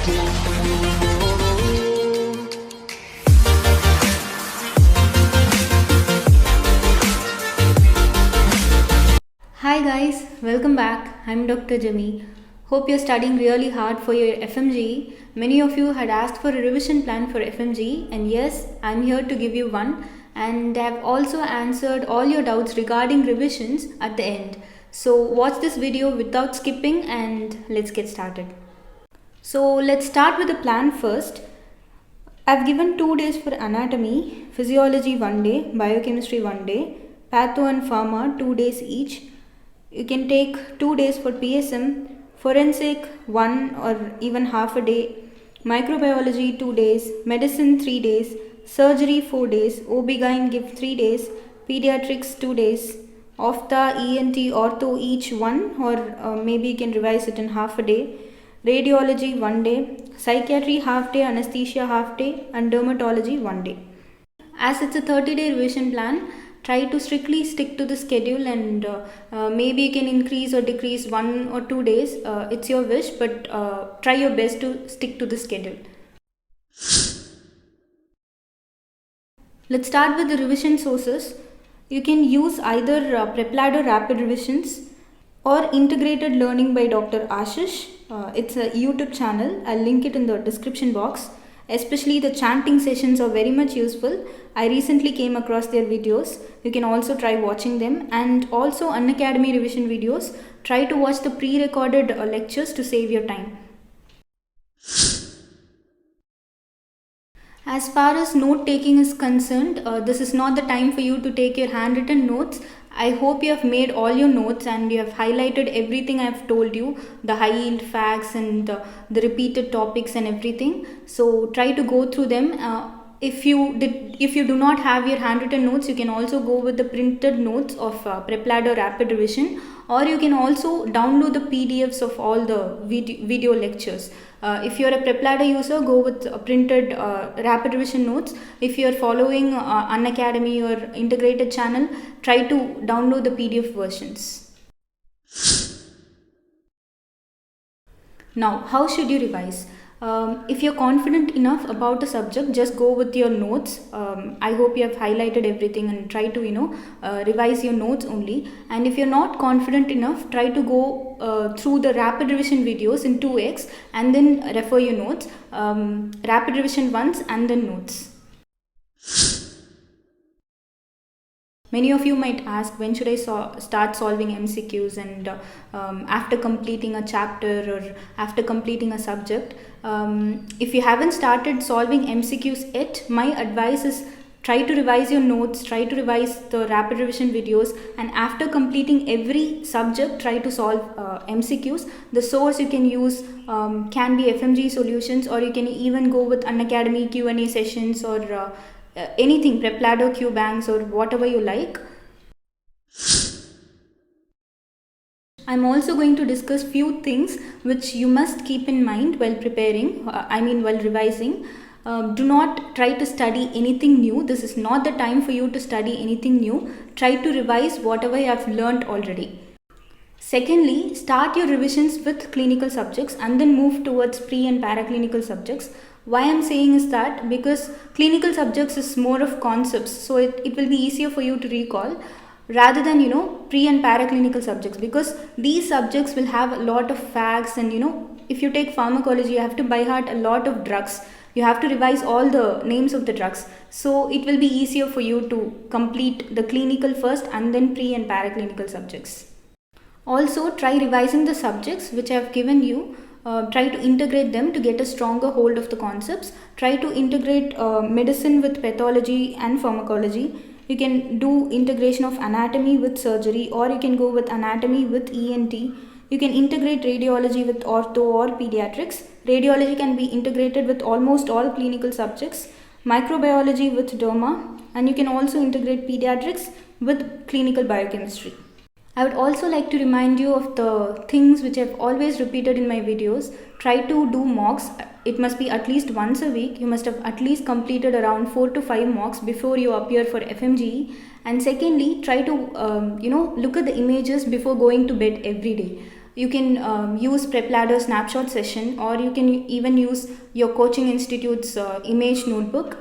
Hi guys, welcome back. I'm Dr. Jami. Hope you're studying really hard for your FMG. Many of you had asked for a revision plan for FMG, and yes, I'm here to give you one. And I've also answered all your doubts regarding revisions at the end. So watch this video without skipping and let's get started. So let's start with the plan first. I've given 2 days for anatomy, physiology 1 day, biochemistry 1 day, patho and pharma 2 days each. You can take 2 days for PSM, forensic 1 or even half a day, microbiology 2 days, medicine 3 days, surgery 4 days, OB-GYN give 3 days, pediatrics 2 days, ophtha, ENT, ortho each 1 or maybe you can revise it in half a day, radiology 1 day, psychiatry half day, anesthesia half day and dermatology 1 day. As it's a 30-day revision plan, try to strictly stick to the schedule and maybe you can increase or decrease 1 or 2 days. It's your wish, but try your best to stick to the schedule. Let's start with the revision sources. You can use either Preplad or Rapid Revisions or Integrated Learning by Dr. Ashish. It's a YouTube channel. I'll link it in the description box. Especially the chanting sessions are very much useful. I recently came across their videos. You can also try watching them, and also Unacademy revision videos. Try to watch the pre-recorded lectures to save your time. As far as note taking is concerned, this is not the time for you to take your handwritten notes. I hope you have made all your notes and you have highlighted everything I have told you, the high yield facts and the repeated topics and everything. So try to go through them. If you do not have your handwritten notes, you can also go with the printed notes of Preplad or Rapid Revision, or you can also download the PDFs of all the video lectures. If you're a Preplad user, go with printed Rapid Revision notes. If you're following Unacademy or integrated channel, try to download the PDF versions. Now, how should you revise? If you're confident enough about the subject, just go with your notes. I hope you have highlighted everything and try to revise your notes only. And if you're not confident enough, try to go through the rapid revision videos in 2x and then refer your notes. Rapid revision once and then notes. Many of you might ask, when should I start solving MCQs, and after completing a chapter or after completing a subject. If you haven't started solving MCQs yet, my advice is try to revise your notes, try to revise the rapid revision videos, and after completing every subject, try to solve MCQs. The source you can use can be FMG solutions, or you can even go with Unacademy Q&A sessions or anything, Preplad or QBanks or whatever you like. I'm also going to discuss few things which you must keep in mind while preparing, while revising. Do not try to study anything new. This is not the time for you to study anything new. Try to revise whatever you have learned already. Secondly, start your revisions with clinical subjects and then move towards pre and paraclinical subjects. Why I'm saying is that because clinical subjects is more of concepts, so it will be easier for you to recall rather than pre and paraclinical subjects, because these subjects will have a lot of facts, and if you take pharmacology, you have to by heart a lot of drugs. You have to revise all the names of the drugs, so it will be easier for you to complete the clinical first and then pre and paraclinical subjects. Also, try revising the subjects which I have given you. Try to integrate them to get a stronger hold of the concepts. Try to integrate medicine with pathology and pharmacology. You can do integration of anatomy with surgery, or you can go with anatomy with ENT. You can integrate radiology with ortho or pediatrics. Radiology can be integrated with almost all clinical subjects. Microbiology with derma, and you can also integrate pediatrics with clinical biochemistry. I would also like to remind you of the things which I've always repeated in my videos. Try to do mocks. It must be at least once a week. You must have at least completed around 4 to 5 mocks before you appear for FMGE. And secondly, try to look at the images before going to bed every day. You can use PrepLadder snapshot session, or you can even use your coaching institute's image notebook.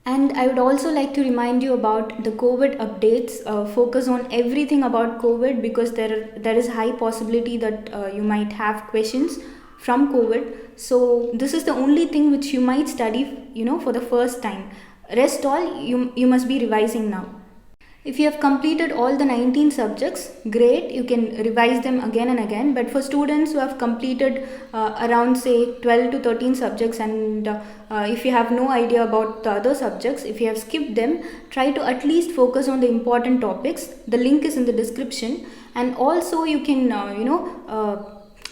And I would also like to remind you about the COVID updates. Focus on everything about COVID, because there is high possibility that you might have questions from COVID. So this is the only thing which you might study, for the first time. Rest all you must be revising now. If you have completed all the 19 subjects, great, you can revise them again and again. But for students who have completed around say 12 to 13 subjects, and if you have no idea about the other subjects, if you have skipped them, try to at least focus on the important topics. The link is in the description. And also you can,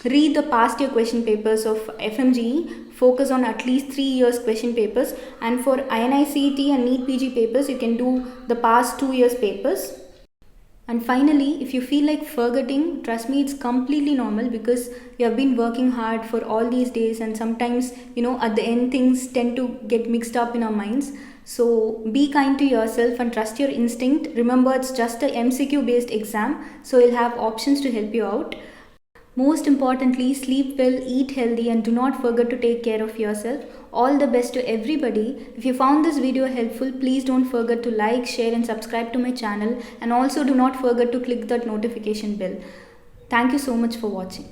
read the past year question papers of FMGE. Focus on at least 3 years question papers, and for INI-CET and NEET PG papers, you can do the past 2 years papers. And finally, if you feel like forgetting, trust me, it's completely normal, because you have been working hard for all these days, and sometimes, at the end, things tend to get mixed up in our minds. So be kind to yourself and trust your instinct. Remember, it's just a MCQ based exam, so you'll have options to help you out. Most importantly, sleep well, eat healthy, and do not forget to take care of yourself. All the best to everybody. If you found this video helpful, please don't forget to like, share, and subscribe to my channel. And also do not forget to click that notification bell. Thank you so much for watching.